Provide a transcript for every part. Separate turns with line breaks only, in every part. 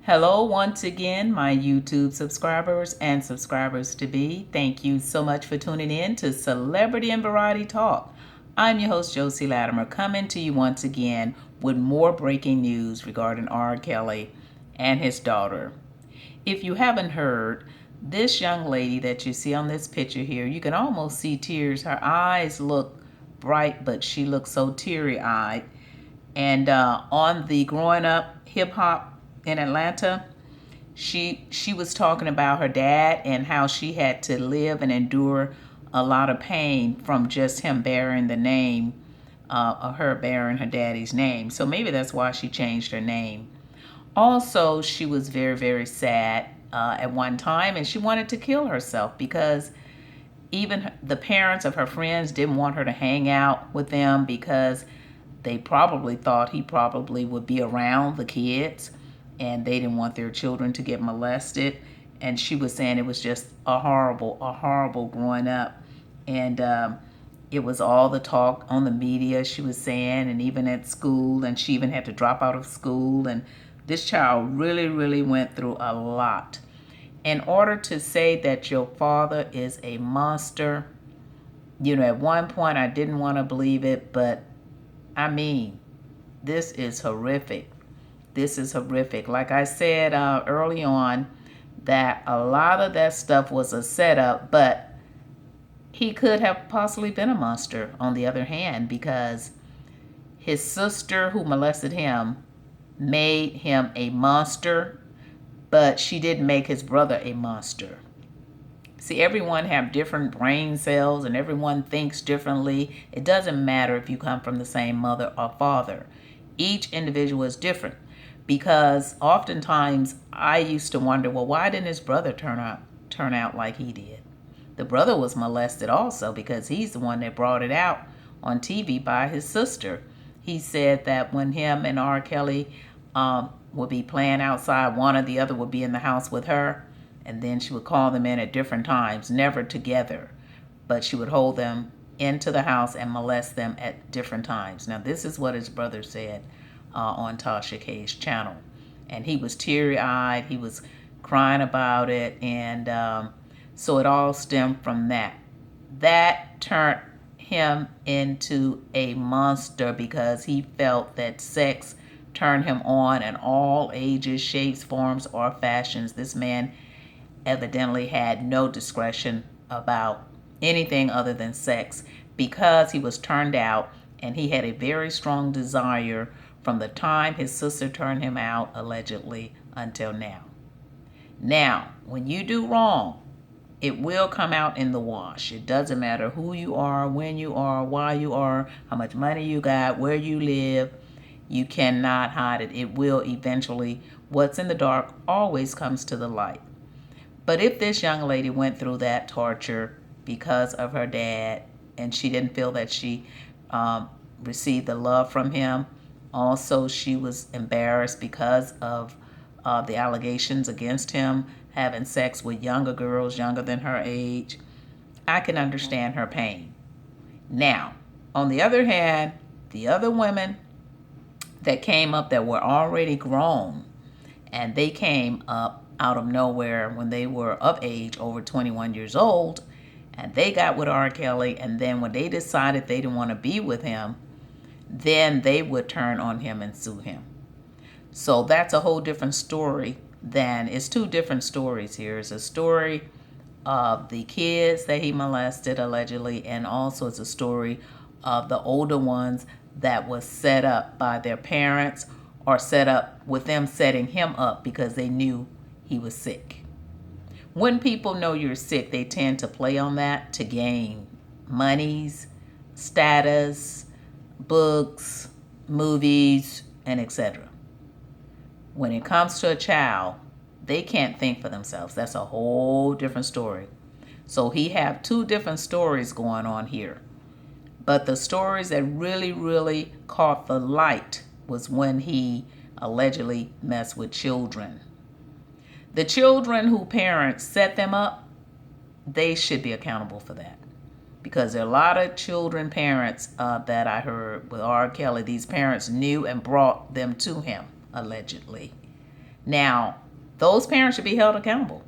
Hello, once again, my YouTube subscribers and subscribers to be. Thank you so much for tuning in to Celebrity and Variety Talk. I'm your host, Josie Latimer, coming to you once again with more breaking news regarding R. Kelly and his daughter. If you haven't heard, this young lady that you see on this picture here, you can almost see tears. Her eyes look bright, but she looks so teary eyed. And on the Growing Up Hip Hop in Atlanta, she was talking about her dad and how she had to live and endure a lot of pain from just him bearing the name of her bearing her daddy's name. So maybe that's why she changed her name. Also, she was very, very sad at one time, and she wanted to kill herself because even the parents of her friends didn't want her to hang out with them because they probably thought he probably would be around the kids and they didn't want their children to get molested. And she was saying it was just a horrible growing up. And it was all the talk on the media, she was saying, and even at school. And she even had to drop out of school. And this child really, really went through a lot. In order to say that your father is a monster, at one point I didn't want to believe it, but I mean, this is horrific. This is horrific. Like I said early on, that a lot of that stuff was a setup, but he could have possibly been a monster on the other hand, because his sister who molested him made him a monster, but she didn't make his brother a monster. See, everyone have different brain cells and everyone thinks differently. It doesn't matter if you come from the same mother or father. Each individual is different, because oftentimes I used to wonder, well, why didn't his brother turn out like he did? The brother was molested also because he's the one that brought it out on TV by his sister. He said that when him and R. Kelly would be playing outside, one or the other would be in the house with her, and then she would call them in at different times, never together, but she would hold them into the house and molest them at different times. Now, this is what his brother said on Tasha K's channel. And he was teary-eyed. He was crying about it. And so it all stemmed from that. That turned him into a monster because he felt that sex turned him on in all ages, shapes, forms, or fashions. This man evidently had no discretion about anything other than sex because he was turned out, and he had a very strong desire from the time his sister turned him out, allegedly, until now. Now, when you do wrong, it will come out in the wash. It doesn't matter who you are, when you are, why you are, how much money you got, where you live. You cannot hide it. It will eventually, what's in the dark always comes to the light. But if this young lady went through that torture because of her dad, and she didn't feel that she received the love from him, also she was embarrassed because of the allegations against him having sex with younger girls, younger than her age, I can understand her pain. Now, on the other hand, the other women that came up that were already grown, and they came up out of nowhere when they were of age, over 21 years old, and they got with R. Kelly, and then when they decided they didn't want to be with him, then they would turn on him and sue him. So that's a whole different story. It's two different stories here. It's a story of the kids that he molested allegedly, and also it's a story of the older ones that was set up by their parents, or set up with them setting him up because they knew he was sick. When people know you're sick, they tend to play on that to gain monies, status, books, movies, and etc. When it comes to a child, they can't think for themselves. That's a whole different story. So he have two different stories going on here. But the stories that really, really caught the light was when he allegedly messed with children. The children who parents set them up, they should be accountable for that. Because there are a lot of children parents that I heard with R. Kelly. These parents knew and brought them to him, allegedly. Now, those parents should be held accountable.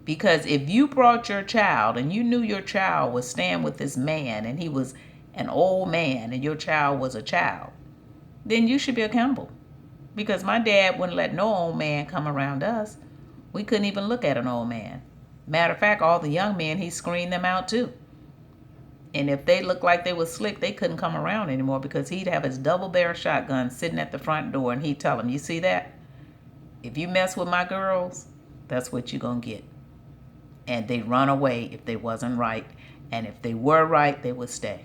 Because if you brought your child and you knew your child was staying with this man and he was an old man and your child was a child, then you should be accountable. Because my dad wouldn't let no old man come around us. We couldn't even look at an old man. Matter of fact, all the young men, he screened them out too. And if they looked like they was slick, they couldn't come around anymore because he'd have his double barrel shotgun sitting at the front door and he'd tell them, you see that? If you mess with my girls, that's what you're going to get. And they'd run away if they wasn't right. And if they were right, they would stay.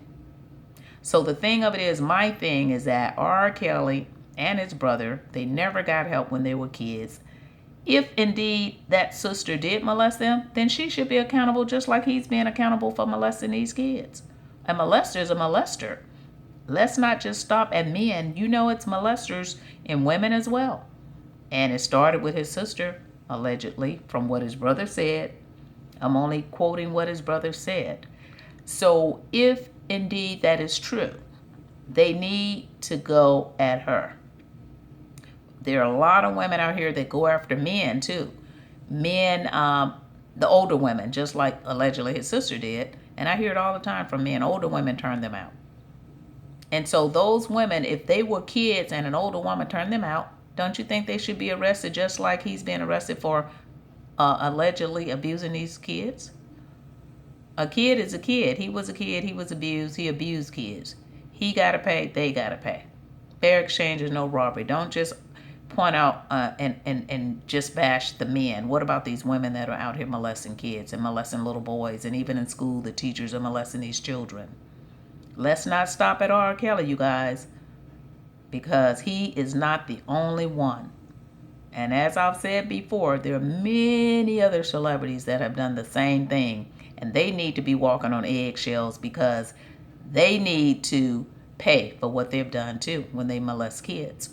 So the thing of it is, my thing is that R. Kelly and his brother, they never got help when they were kids. If indeed that sister did molest them, then she should be accountable just like he's being accountable for molesting these kids. A molester is a molester. Let's not just stop at men. You know it's molesters in women as well. And it started with his sister, allegedly, from what his brother said. I'm only quoting what his brother said. So if indeed that is true, they need to go at her. There are a lot of women out here that go after men too. Men, the older women, just like allegedly his sister did. And I hear it all the time from men. Older women turn them out. And so those women, if they were kids and an older woman turned them out, don't you think they should be arrested just like he's being arrested for allegedly abusing these kids? A kid is a kid. He was a kid. He was abused. He abused kids. He got to pay. They got to pay. Fair exchange is no robbery. Don't just point out and just bash the men. What about these women that are out here molesting kids and molesting little boys? And even in school, the teachers are molesting these children. Let's not stop at R. Kelly, you guys, because he is not the only one. And as I've said before, there are many other celebrities that have done the same thing. And they need to be walking on eggshells because they need to pay for what they've done too when they molest kids.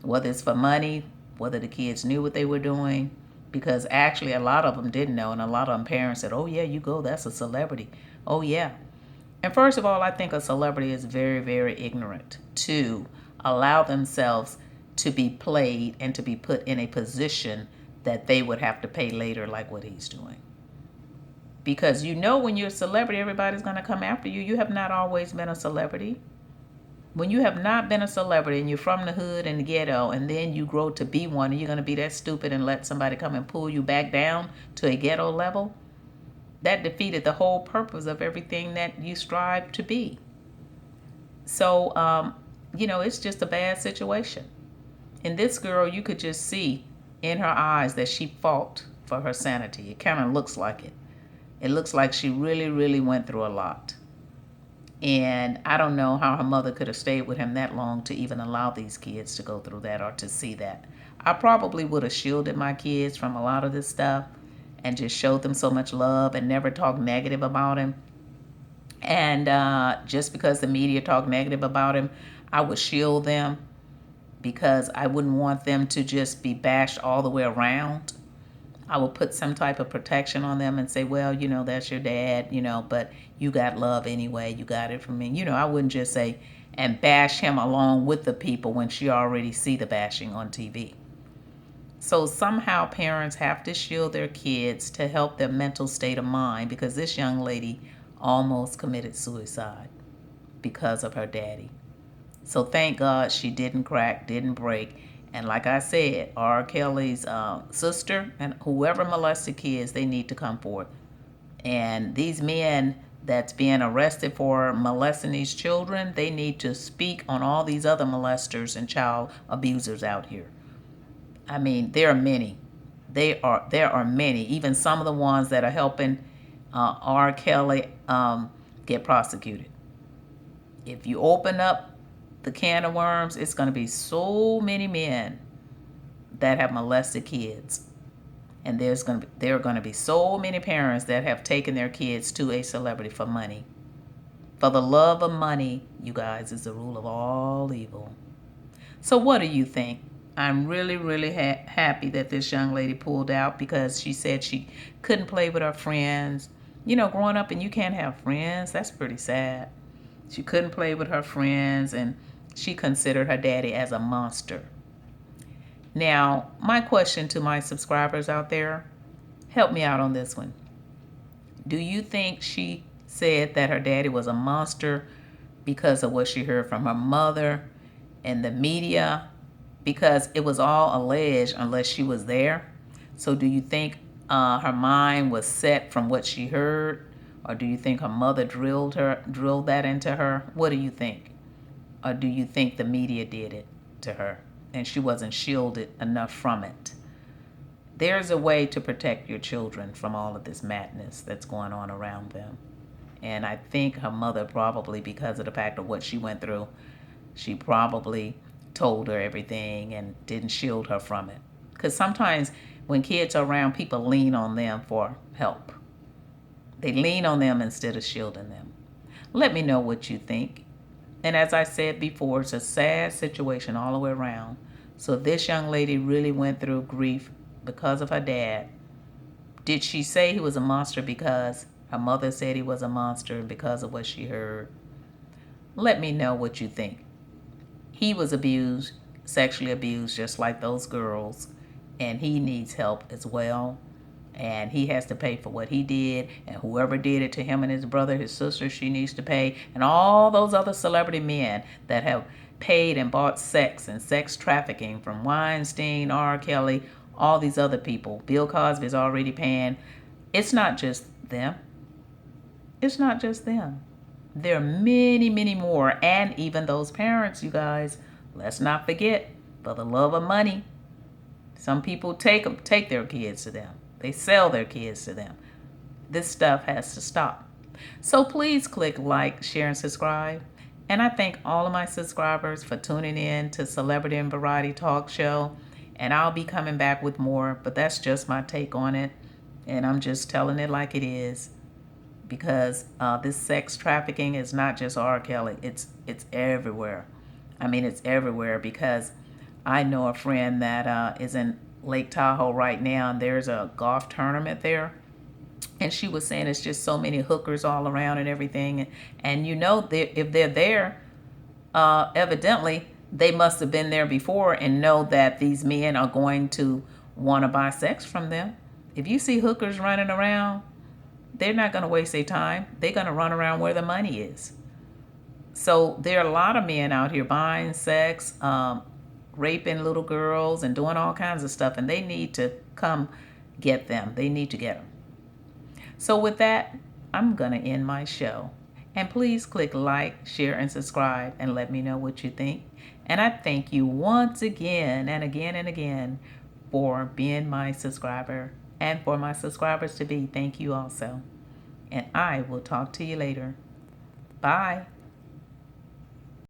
Whether it's for money, whether the kids knew what they were doing. Because actually a lot of them didn't know. And a lot of them parents said, oh yeah, you go, that's a celebrity. Oh yeah. And first of all, I think a celebrity is very, very ignorant to allow themselves to be played and to be put in a position that they would have to pay later, like what he's doing. Because you know when you're a celebrity, everybody's going to come after you. You have not always been a celebrity. When you have not been a celebrity and you're from the hood and the ghetto and then you grow to be one, and you're going to be that stupid and let somebody come and pull you back down to a ghetto level, that defeated the whole purpose of everything that you strive to be. So, it's just a bad situation. And this girl, you could just see in her eyes that she fought for her sanity. It kind of looks like it. It looks like she really, really went through a lot. And I don't know how her mother could have stayed with him that long to even allow these kids to go through that or to see that. I probably would have shielded my kids from a lot of this stuff and just showed them so much love and never talked negative about him. And just because the media talked negative about him, I would shield them because I wouldn't want them to just be bashed all the way around. I would put some type of protection on them and say, well, that's your dad, but you got love anyway. You got it from me. I wouldn't just say and bash him along with the people when she already see the bashing on TV. So somehow parents have to shield their kids to help their mental state of mind, because this young lady almost committed suicide because of her daddy. So thank God she didn't crack, didn't break. And like I said, R. Kelly's sister and whoever molested kids, they need to come forward. And these men that's being arrested for molesting these children, they need to speak on all these other molesters and child abusers out here. I mean, there are many. There are many. Even some of the ones that are helping R. Kelly get prosecuted. If you open up the can of worms, it's going to be so many men that have molested kids. And there are going to be so many parents that have taken their kids to a celebrity for money. For the love of money, you guys, is the rule of all evil. So what do you think? I'm really, really happy that this young lady pulled out, because she said she couldn't play with her friends. Growing up and you can't have friends, that's pretty sad. She couldn't play with her friends, and she considered her daddy as a monster. Now, my question to my subscribers out there, help me out on this one. Do you think she said that her daddy was a monster because of what she heard from her mother and the media? Because it was all alleged unless she was there. So do you think her mind was set from what she heard? Or do you think her mother drilled that into her? What do you think? Or do you think the media did it to her and she wasn't shielded enough from it? There's a way to protect your children from all of this madness that's going on around them. And I think her mother probably, because of the fact of what she went through, she probably told her everything and didn't shield her from it. Because sometimes when kids are around, people lean on them for help. They lean on them instead of shielding them. Let me know what you think. And as I said before, it's a sad situation all the way around. So this young lady really went through grief because of her dad. Did she say he was a monster because her mother said he was a monster because of what she heard? Let me know what you think. He was abused, sexually abused, just like those girls, and he needs help as well. And he has to pay for what he did, and whoever did it to him and his brother, his sister, she needs to pay, and all those other celebrity men that have paid and bought sex and sex trafficking from Weinstein, R. Kelly, all these other people. Bill Cosby is already paying. It's not just them. It's not just them. There are many, many more, and even those parents, you guys. Let's not forget, for the love of money, some people take their kids to them. They sell their kids to them. This stuff has to stop. So please click like, share, and subscribe. And I thank all of my subscribers for tuning in to Celebrity and Variety Talk Show. And I'll be coming back with more, but that's just my take on it. And I'm just telling it like it is. Because this sex trafficking is not just R. Kelly. It's everywhere. I mean, it's everywhere because I know a friend that is in Lake Tahoe right now, and there's a golf tournament there. And she was saying it's just so many hookers all around and everything. And you know, if they're there, evidently they must have been there before and know that these men are going to want to buy sex from them. If you see hookers running around, they're not going to waste their time. They're going to run around where the money is. So there are a lot of men out here buying sex, raping little girls and doing all kinds of stuff, and they need to come get them. They need to get them. So with that, I'm going to end my show. And please click like, share, and subscribe, and let me know what you think. And I thank you once again and again and again for being my subscriber. And for my subscribers to be, thank you also. And I will talk to you later. Bye.